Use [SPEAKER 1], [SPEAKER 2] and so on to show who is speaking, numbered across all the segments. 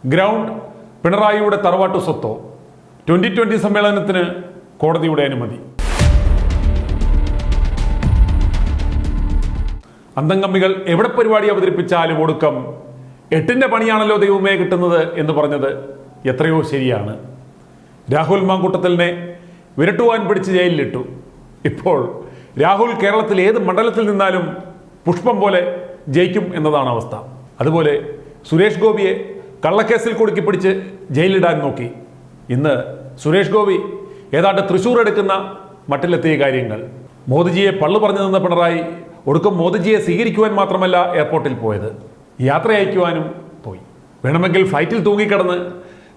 [SPEAKER 1] Ground പിണറായിയുടെ തറവാട്ടു സ്വത്തോ? 2020 സമ്മേളനത്തിന് കോടതിയുടെ അനുമതി. അന്തംകമ്മികൾ എവിടെ പരിപാടി അവതരിപ്പിച്ചാലും ഒടുക്കം 8ന്റെ പണിയാണല്ലോ ദൈവമേ കിട്ടുന്നത് എന്ന് പറഞ്ഞത് എത്രയോ ശരിയാണ്. രാഹുൽ മാങ്കൂട്ടത്തിലിനെ വിരട്ടുവാൻ പിടിച്ച് ജയിലിലിട്ടു. ഇപ്പോൾ രാഹുൽ കേരളത്തിൽ ഏത് മണ്ഡലത്തിൽ നിന്നാലും പുഷ്പം പോലെ ജയിക്കും എന്നതാണ് അവസ്ഥ. അതുപോലെ സുരേഷ് ഗോപിയെ കള്ളക്കേസിൽ കുടുക്കി പിടിച്ച് ജയിലിടാൻ നോക്കി. ഇന്ന് സുരേഷ് ഗോപി ഏതാണ്ട് തൃശ്ശൂർ എടുക്കുന്ന മട്ടിലെത്തിയ കാര്യങ്ങൾ. മോദിജിയെ പള്ളു പറഞ്ഞു നിന്ന പിണറായി ഒടുക്കം മോദിജിയെ സ്വീകരിക്കുവാൻ മാത്രമല്ല എയർപോർട്ടിൽ പോയത്, യാത്ര അയക്കുവാനും പോയി. വേണമെങ്കിൽ ഫ്ലൈറ്റിൽ തൂങ്ങിക്കിടന്ന്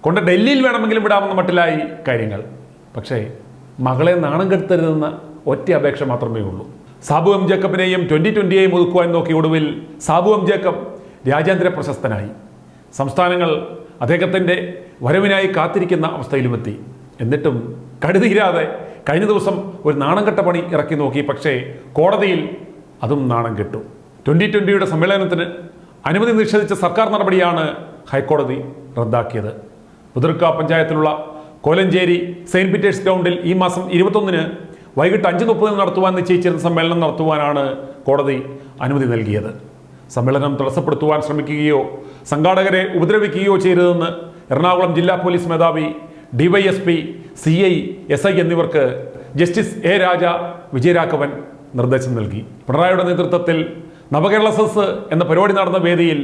[SPEAKER 1] കൊണ്ട് ഡൽഹിയിൽ വേണമെങ്കിലും വിടാമെന്ന മട്ടിലായി കാര്യങ്ങൾ. പക്ഷേ മകളെ നാണം കെടുത്തരുതെന്ന ഒറ്റ അപേക്ഷ മാത്രമേ ഉള്ളൂ. സാബു എം ജേക്കബിനെയും 2020യെയും ഒതുക്കുവാൻ നോക്കിയ ഒടുവിൽ സാബു എം ജേക്കബ് രാജ്യാന്തര പ്രശസ്തനായി. സംസ്ഥാനങ്ങൾ അദ്ദേഹത്തിൻ്റെ വരവിനായി കാത്തിരിക്കുന്ന അവസ്ഥയിലുമെത്തി. എന്നിട്ടും കടുതീരാതെ കഴിഞ്ഞ ദിവസം ഒരു നാണംകെട്ട പണി ഇറക്കി നോക്കി. പക്ഷേ കോടതിയിൽ അതും നാണം കെട്ടു. 2020യുടെ സമ്മേളനത്തിന് അനുമതി നിഷേധിച്ച സർക്കാർ നടപടിയാണ് ഹൈക്കോടതി റദ്ദാക്കിയത്. പുതിർക്ക പഞ്ചായത്തിലുള്ള കോലഞ്ചേരി സെയിൻറ്റ് പീറ്റേഴ്സ് ഗ്രൗണ്ടിൽ ഈ മാസം 21-ന് വൈകിട്ട് 5:30 നടത്തുവാൻ നിശ്ചയിച്ചിരുന്ന സമ്മേളനം നടത്തുവാനാണ് കോടതി അനുമതി നൽകിയത്. സമ്മേളനം തടസ്സപ്പെടുത്തുവാൻ ശ്രമിക്കുകയോ സംഘാടകരെ ഉപദ്രവിക്കുകയോ ചെയ്തതെന്ന് എറണാകുളം ജില്ലാ പോലീസ് മേധാവി, DYSP, CI, SI എന്നിവർക്ക് ജസ്റ്റിസ് A. രാജ, വിജയരാഘവൻ നിർദ്ദേശം നൽകി. പിണറായിയുടെ നേതൃത്വത്തിൽ നവകേരള സദസ് എന്ന പരിപാടി നടന്ന വേദിയിൽ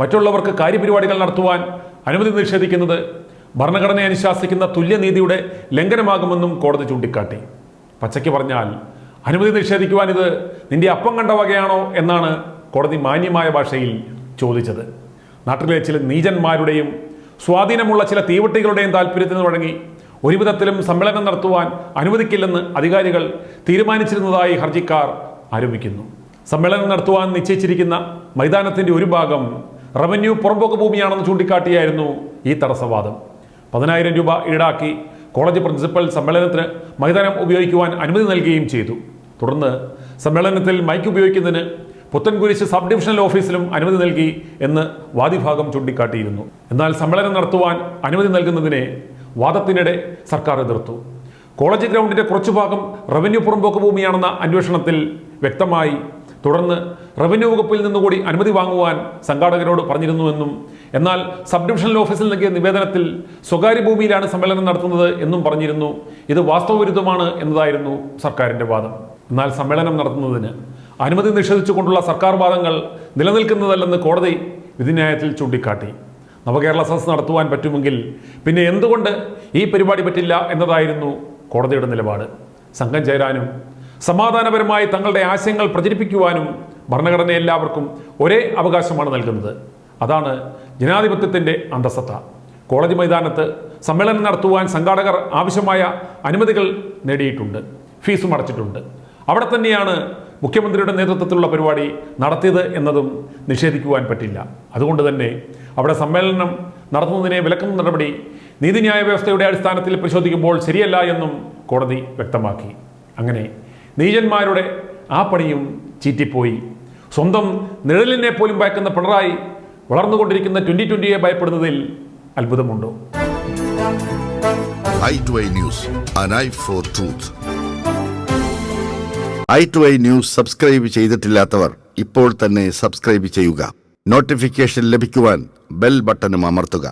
[SPEAKER 1] മറ്റുള്ളവർക്ക് കാര്യപരിപാടികൾ നടത്തുവാൻ അനുമതി നിഷേധിക്കുന്നത് ഭരണഘടനയെ അനുശാസിക്കുന്ന തുല്യനീതിയുടെ ലംഘനമാകുമെന്നും കോടതി ചൂണ്ടിക്കാട്ടി. പച്ചയ്ക്ക് പറഞ്ഞാൽ അനുമതി നിഷേധിക്കുവാൻ ഇത് നിന്റെ അപ്പം കണ്ട വകയാണോ എന്നാണ് കോടതി മാന്യമായ ഭാഷയിൽ ചോദിച്ചത്. നാട്ടിലെ ചില നീചന്മാരുടെയും സ്വാധീനമുള്ള ചില തീവട്ടികളുടെയും താല്പര്യത്തിന് വഴങ്ങി ഒരു വിധത്തിലും സമ്മേളനം നടത്തുവാൻ അനുവദിക്കില്ലെന്ന് അധികാരികൾ തീരുമാനിച്ചിരുന്നതായി ഹർജിക്കാർ ആരോപിക്കുന്നു. സമ്മേളനം നടത്തുവാൻ നിശ്ചയിച്ചിരിക്കുന്ന മൈതാനത്തിൻ്റെ ഒരു ഭാഗം റവന്യൂ പുറമ്പോക്ക് ഭൂമിയാണെന്ന് ചൂണ്ടിക്കാട്ടിയായിരുന്നു ഈ തടസ്സവാദം. 10,000 രൂപ ഈടാക്കി കോളേജ് പ്രിൻസിപ്പൽ സമ്മേളനത്തിന് മൈതാനം ഉപയോഗിക്കുവാൻ അനുമതി നൽകുകയും ചെയ്തു. തുടർന്ന് സമ്മേളനത്തിൽ മൈക്ക് ഉപയോഗിക്കുന്നതിന് പുത്തൻകുരിശ് സബ് ഡിവിഷണൽ ഓഫീസിലും അനുമതി നൽകി എന്ന് വാദിഭാഗം ചൂണ്ടിക്കാട്ടിയിരുന്നു. എന്നാൽ സമ്മേളനം നടത്തുവാൻ അനുമതി നൽകുന്നതിനെ വാദത്തിനിടെ സർക്കാർ എതിർത്തു. കോളേജ് ഗ്രൗണ്ടിന്റെ കുറച്ചു ഭാഗം റവന്യൂ പുറമ്പോക്ക് ഭൂമിയാണെന്ന അന്വേഷണത്തിൽ വ്യക്തമായി. തുടർന്ന് റവന്യൂ വകുപ്പിൽ നിന്നുകൂടി അനുമതി വാങ്ങുവാൻ സംഘാടകരോട് പറഞ്ഞിരുന്നുവെന്നും എന്നാൽ സബ് ഡിവിഷണൽ ഓഫീസിൽ നൽകിയ നിവേദനത്തിൽ സ്വകാര്യ ഭൂമിയിലാണ് സമ്മേളനം നടത്തുന്നത് എന്നും പറഞ്ഞിരുന്നു. ഇത് വാസ്തവവിരുദ്ധമാണ് എന്നതായിരുന്നു സർക്കാരിൻ്റെ വാദം. എന്നാൽ സമ്മേളനം നടത്തുന്നതിന് അനുമതി നിഷേധിച്ചുകൊണ്ടുള്ള സർക്കാർ വാദങ്ങൾ നിലനിൽക്കുന്നതല്ലെന്ന് കോടതി വിധിന്യായത്തിൽ ചൂണ്ടിക്കാട്ടി. നവകേരള സദസ് നടത്തുവാൻ പറ്റുമെങ്കിൽ പിന്നെ എന്തുകൊണ്ട് ഈ പരിപാടി പറ്റില്ല എന്നതായിരുന്നു കോടതിയുടെ നിലപാട്. സംഘം ചേരാനും സമാധാനപരമായി തങ്ങളുടെ ആശയങ്ങൾ പ്രചരിപ്പിക്കുവാനും ഭരണഘടന എല്ലാവർക്കും ഒരേ അവകാശമാണ് നൽകുന്നത്. അതാണ് ജനാധിപത്യത്തിൻ്റെ അന്തസ്സത്ത. കോളേജ് മൈതാനത്ത് സമ്മേളനം നടത്തുവാൻ സംഘാടകർ ആവശ്യമായ അനുമതികൾ നേടിയിട്ടുണ്ട്, ഫീസും അടച്ചിട്ടുണ്ട്. അവിടെ തന്നെയാണ് മുഖ്യമന്ത്രിയുടെ നേതൃത്വത്തിലുള്ള പരിപാടി നടത്തിയത് എന്നതും നിഷേധിക്കുവാൻ പറ്റില്ല. അതുകൊണ്ട് തന്നെ അവിടെ സമ്മേളനം നടത്തുന്നതിനെ വിലക്കുന്ന നടപടി നീതിന്യായ വ്യവസ്ഥയുടെ അടിസ്ഥാനത്തിൽ പരിശോധിക്കുമ്പോൾ ശരിയല്ല എന്നും കോടതി വ്യക്തമാക്കി. അങ്ങനെ നീചന്മാരുടെ ആ പണിയും ചീറ്റിപ്പോയി. സ്വന്തം നിഴലിനെ പോലും ഭയക്കുന്ന പിണറായി വളർന്നുകൊണ്ടിരിക്കുന്ന 2020യെ ഭയപ്പെടുന്നതിൽ അത്ഭുതമുണ്ടോ?
[SPEAKER 2] i2i News, an eye for truth. i2i News subscribe ചെയ്തിട്ടില്ലാത്തവർ ഇപ്പോൾ തന്നെ സബ്സ്ക്രൈബ് ചെയ്യുക. നോട്ടിഫിക്കേഷൻ ലഭിക്കുവാൻ ബെൽ ബട്ടണും അമർത്തുക.